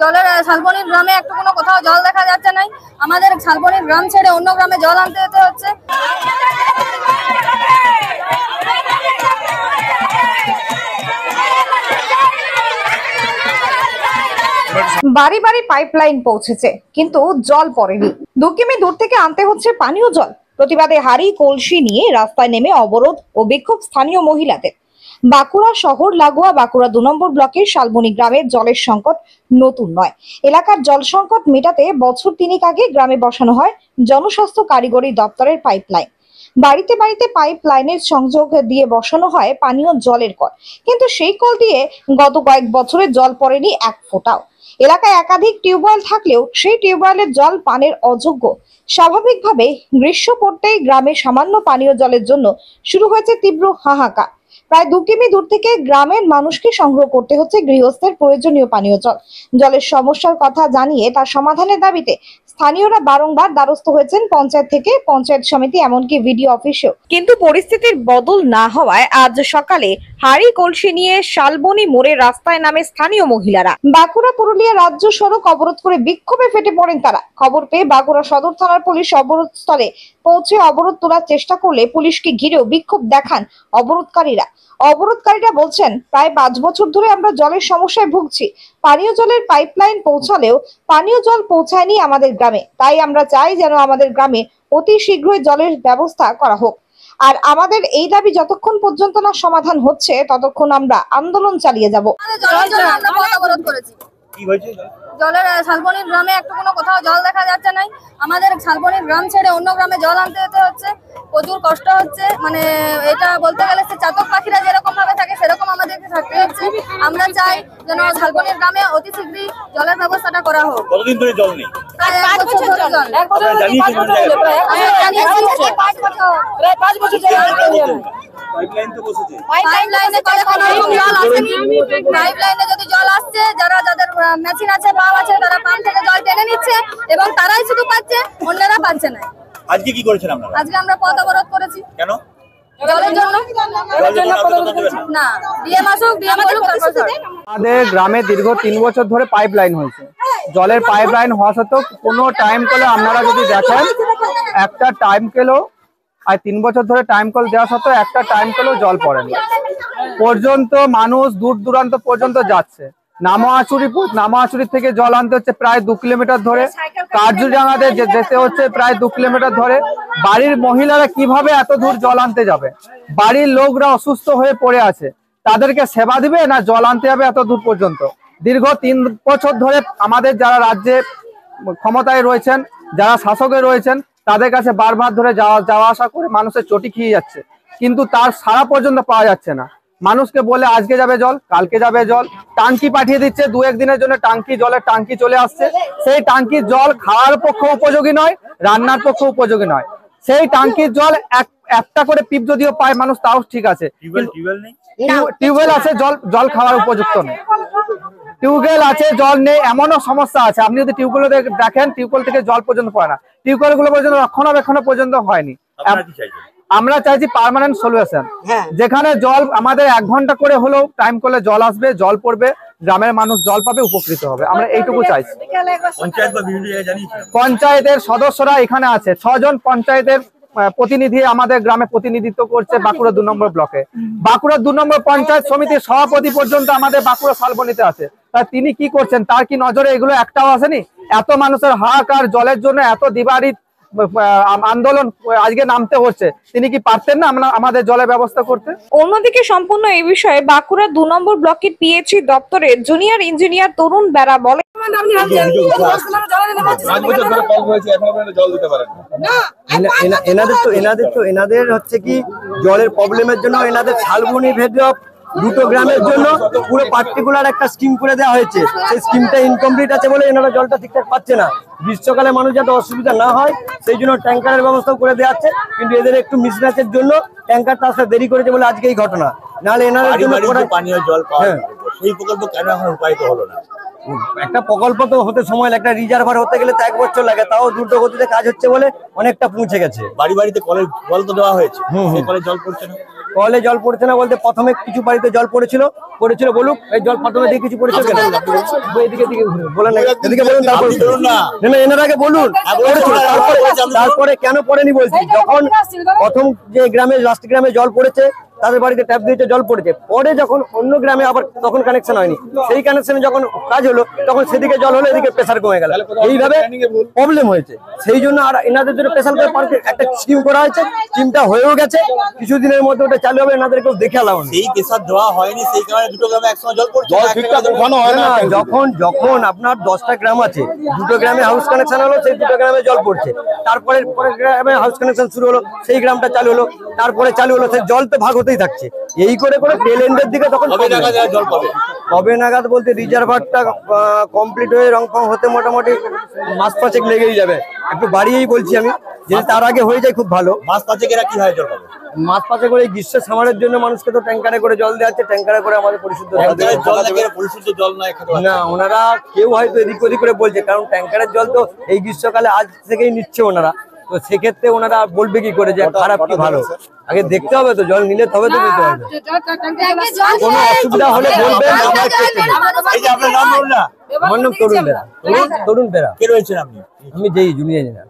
জলের শালবনির গ্রামে একটু কোনো কোথাও জল দেখা যাচ্ছে না। আমাদের শালবনির গ্রাম ছেড়ে অন্য গ্রামে জল আনতে যেতে হচ্ছে। বাড়ি বাড়ি পাইপলাইন পৌঁছেছে কিন্তু জল পড়েনি। 2 কিমি দূর থেকে আনতে হচ্ছে পানীয় জল। প্রতিবাদে হাড়ি কলসি নিয়ে রাস্তায় নেমে অবরোধ ও বিক্ষোভ স্থানীয় মহিলাদের। বাঁকুড়া শহর লাগোয়া বাঁকুড়া 2 নম্বর ব্লকের শালবনি গ্রামের জলের সংকট নতুন নয়। এলাকার জল সংকট মেটাতে বছর 3 আগে গ্রামে বসানো হয় জনস্বাস্থ্য কারিগরি দপ্তরের পাইপলাইন। বাড়িতে বাড়িতে পাইপ লাইনের সংযোগ দিয়ে বসানো হয় পানীয় জলের কল, কিন্তু সেই কল দিয়ে গত কয়েক বছরে জল পড়েনি এক ফোঁটাও। এলাকায় একাধিক টিউবওয়েল থাকলেও সেই টিউবওয়েলের জল পানের অযোগ্য। স্বাভাবিকভাবে গ্রীষ্ম পড়তেই গ্রামে সামান্য পানীয় জলের জন্য শুরু হয়েছে তীব্র হাহাকার। প্রায় 2 কিমি দূর থেকে গ্রামের মানুষকে সংগ্রহ করতে হচ্ছে গৃহস্থের প্রয়োজনীয় পানীয় জল। জলের সমস্যার কথা জানিয়ে তার সমাধানের দাবিতে স্থানীয়রা বারংবার দ্বারস্থ হয়েছেন পঞ্চায়েত থেকে, পঞ্চায়েত সমিতি, এমনকি ভিডিও অফিসেও। কিন্তু পরিস্থিতির বদল না হওয়ায় আজ সকালে হাড়ি কলসি নিয়ে শালবনি মোড়ে রাস্তায় নামে স্থানীয় মহিলারা। বাঁকুড়া পুরুলিয়া রাজ্য সড়ক অবরোধ করে বিক্ষোভে ফেটে পড়েন তারা। খবর পেয়ে বাঁকুড়া সদর থানার পুলিশ অবরোধ স্থলে পৌঁছে অবরোধ তোলার চেষ্টা করলে পুলিশকে ঘিরেও বিক্ষোভ দেখান অবরোধকারীরা। অবরোধকারীরা বলছেন, প্রায় 5 বছর ধরে আমরা জলের সমস্যায় ভুগছি। পানীয় জলের পাইপলাইন পৌঁছালেও পানীয় জল পৌঁছায়নি আমাদের গ্রামে। তাই আমরা চাই যেন আমাদের গ্রামে অতি শীঘ্রই জলের ব্যবস্থা করা হোক। আর আমাদের এই দাবি যতক্ষণ পর্যন্ত না সমাধান হচ্ছে ততক্ষণ আমরা আন্দোলন চালিয়ে যাব। জলের শালবনির গ্রামে একটু কোনো কোথাও জল দেখা যাচ্ছে না। আমাদের শালবনির গ্রাম ছেড়ে অন্য গ্রামে জল আনতে যেতে হচ্ছে। প্রচুর কষ্ট হচ্ছে। মানে এটা বলতে গেলে চাতক পাখিরা যেরকম ভাবে থাকে সেরকম আমাদেরকে থাকতে হচ্ছে। আমরা চাই যেন শালবনির গ্রামে অতি শীঘ্রই জলের ব্যবস্থাটা করা হোক। কতদিন ধরে জল নেই? প্রায় 1 বছর ধরে জল। পাইপলাইন তো বসেছে। পাইপলাইনে জল আসেনি। পাইপলাইনে যদি জল আসছে, যাদের মেশিন আছে, পাম্প আছে, তারা পাম্প থেকে জল টেনে নিচ্ছে এবং তারাই শুধু পাচ্ছে, অন্যরা পাচ্ছে না। আজকে কি করেছেন আপনারা? আজকে আমরা পথ অবরোধ করেছি। কেন? জলের জন্য না, ডিএম আসুক, ডিএম বলুক তারপর। আমাদের গ্রামে দীর্ঘ 3 বছর ধরে পাইপলাইন হয়েছে। জলের পাইপলাইন হওয়া সত্ত্বেও কোনো টাইম কলে আপনারা যদি দেখেন একটা টাইম কলেও, আর 3 বছর ধরে টাইম কল দেওয়া সত্ত্বেও একটা টাইম কলেও জল পড়েনি পর্যন্ত। মানুষ দূর দূরান্ত পর্যন্ত যাচ্ছে। নামাচুরি থেকে জল আনতে হচ্ছে প্রায় 2 কিলোমিটার ধরে। কার্যুডাঙ্গাদের যেতে হচ্ছে প্রায় 2 কিলোমিটার ধরে। বাড়ির মহিলারা কিভাবে এত দূর জল আনতে যাবে? বাড়ির লোকরা অসুস্থ হয়ে পড়ে আছে, তাদেরকে সেবা দিবে না জল আনতে হবে এত দূর পর্যন্ত? দীর্ঘ 3 বছর ধরে আমাদের যারা রাজ্যে ক্ষমতায় রয়েছেন, যারা শাসকে রয়েছেন, তাদের কাছে বারবার ধরে যাওয়া আসা করে মানুষের চটি খেয়ে যাচ্ছে, কিন্তু তার সারা পর্যন্ত পাওয়া যাচ্ছে না। মানুষকে বলে আজকে যাবে জল, কালকে যাবে জল, টাঙ্কি পাঠিয়ে দিচ্ছে। 2-1 দিনের জন্য জলের টাঙ্কি চলে আসছে। সেই টাঙ্কির জল খাওয়ার পক্ষে উপযোগী নয়, রান্নার পক্ষে উপযোগী নয়। সেই টাঙ্কির জল একটা করে পিপ যদিও পায় মানুষ, তাও ঠিক আছে। টিউবওয়েল আছে, জল খাওয়ার উপযুক্ত নেই। টিউবওয়েল আছে, জল নেই, এমনও সমস্যা আছে। আপনি যদি টিউবওয়েল দেখেন, টিউবওয়েল থেকে জল পর্যন্ত পড়ে না। টিউবওয়েল গুলো পর্যন্ত রক্ষণাবেক্ষণ পর্যন্ত হয়নি। আমরা চাইছি পার্মানেন্ট সলিউশন, যেখানে জল আমাদের 1 ঘন্টা করে হলেও টাইম করলে জল আসবে, জল পড়বে, গ্রামের মানুষ জল পাবে, উপকৃত হবে। আমরা এইটুকু চাইছি। পঞ্চায়েতের সদস্যরা এখানে আছে, 6 জন পঞ্চায়েতের প্রতিনিধি আমাদের গ্রামে প্রতিনিধিত্ব করছে বাঁকুড়া 2 নম্বর ব্লকে। বাঁকুড়া 2 নম্বর পঞ্চায়েত সমিতির সভাপতি পর্যন্ত আমাদের বাঁকুড়া শালবনিতে আছে। তা তিনি কি করছেন? তার কি নজরে এগুলো একটাও আসেনি? এত মানুষের হাহাকার, জলের জন্য এত দিবাড়ি আন্দোলন আজকে নামতে হচ্ছে, তিনি কি পারতেন না আমাদের জলের ব্যবস্থা করতে? অন্যদিকে সম্পূর্ণ এই বিষয়ে বাঁকুড়া 2 নম্বর ব্লকের পিএইচই দপ্তরের জুনিয়র ইঞ্জিনিয়ার তরুণ বেরা বলে, এনাদের হচ্ছে কি জলের প্রবলেমের জন্য এনাদের শালবনি ভেদক 2টো গ্রামের জন্য পুরো পার্টিকুলার একটা স্কিম করে দেওয়া হয়েছে। সেই স্কিমটা ইনকমপ্লিট আছে বলে এনারা জলটা ঠিকঠাক পাচ্ছে না। গ্রীষ্মকালে মানুষ যাতে অসুবিধা না হয় সেই জন্য ট্যাঙ্কারের ব্যবস্থাও করে দেওয়া আছে, কিন্তু এদের একটু মিসম্যাচের জন্য ট্যাঙ্কারটা আসতে দেরি করেছে বলে আজকে এই ঘটনা। নাহলে এনাদের জন্য পানীয় জল সেই প্রকল্প কেন এখন রূপায়িত হলো না? একটা প্রকল্প তো হতে সময়, একটা রিজার্ভার হতে গেলে তো 1 বছর লাগে, তাও দ্রুত গতিতে কাজ হচ্ছে বলে অনেকটা পৌঁছে গেছে। বাড়ি বাড়িতে কলের জল তো দেওয়া হয়েছে, সেই কলের জল পড়ছে না। কলে জল পড়ছে না বলতে প্রথমে কিছু বাড়িতে জল পড়েছিল বলুক এই জল প্রথমে দিয়ে কিছু পড়েছিল কেন এদিকে বলেন এদিকে বলুন তারপর না এনার আগে বলুন তারপরে কেন পড়েনি বলছি যখন প্রথম যে গ্রামে লাস্ট গ্রামে জল পড়েছে তাদের বাড়িতে ট্যাপ দিয়েছে জল পড়েছে পরে যখন অন্য গ্রামে আবার তখন কানেকশন হয়নি সেই কানেকশনে যখন কাজ হলো তখন সেদিকে জল হলো এদিকে প্রেসার কমে গেল এইভাবে প্রবলেম হয়েছে সেই জন্য আর এনাদের জন্য স্পেশাল করে পার্কে একটা স্কিম করা হয়েছে স্কিমটা হয়েও গেছে কিছুদিনের মধ্যে ওটা চালু হবে এনাদেরকেও দেখে আলাম এই প্রেসার দেওয়া হয়নি সেই কারণে দুটো গ্রামে একসঙ্গে জল পড়ছে জল ঠিকঠাক ওঠানো হয় না যখন আপনার 10টা গ্রাম আছে দুটো গ্রামে হাউস কানেকশন হলো সেই দুটো গ্রামে জল পড়ছে তারপরে পরের গ্রামে হাউস কানেকশন শুরু হলো সেই গ্রামটা চালু হলো তারপরে চালু হলো সেই জল তো ভাগ হতেই থাকছে এই করে টেল এন্ডের দিকে তখন জল পাবে কবে নাগাদ বলতে রিজার্ভারটা কমপ্লিট হয়ে রংফং হতে মোটামুটি মাস পাঁচেক লেগেই যাবে একটু বাড়িয়েই বলছি আমি যদি তার আগে হয়ে যায় খুব ভালো মাস পাঁচেক এরা কি হয় জল পাবে মাস পাঁচে করে গ্রীষ্ম সামারের জন্য মানুষকে তো ট্যাঙ্কারে করে জল দেওয়া হচ্ছে ট্যাঙ্কারে করে আমাদের পরিশুদ্ধ জল লাগে পরিশুদ্ধ জল নয় না ওনারা কেউ হয়তো এদিক ওদিক করে বলছে কারণ ট্যাঙ্কারের জল তো এই গ্রীষ্মকালে আজ থেকেই নিচ্ছে ওনারা তো সেক্ষেত্রে ওনারা বলবে কি করে যে খারাপ কি ভালো আগে দেখতে হবে তো জল নিলে তবে তো নিতে হবে কোনো অসুবিধা হলে বলবেন এই যে আপনার নাম বলুন না আমার নাম তরুণ বেরা তরুণ বেরা কে রয়েছেন আপনি আমি যেই জুনিয়র ইঞ্জিনিয়ার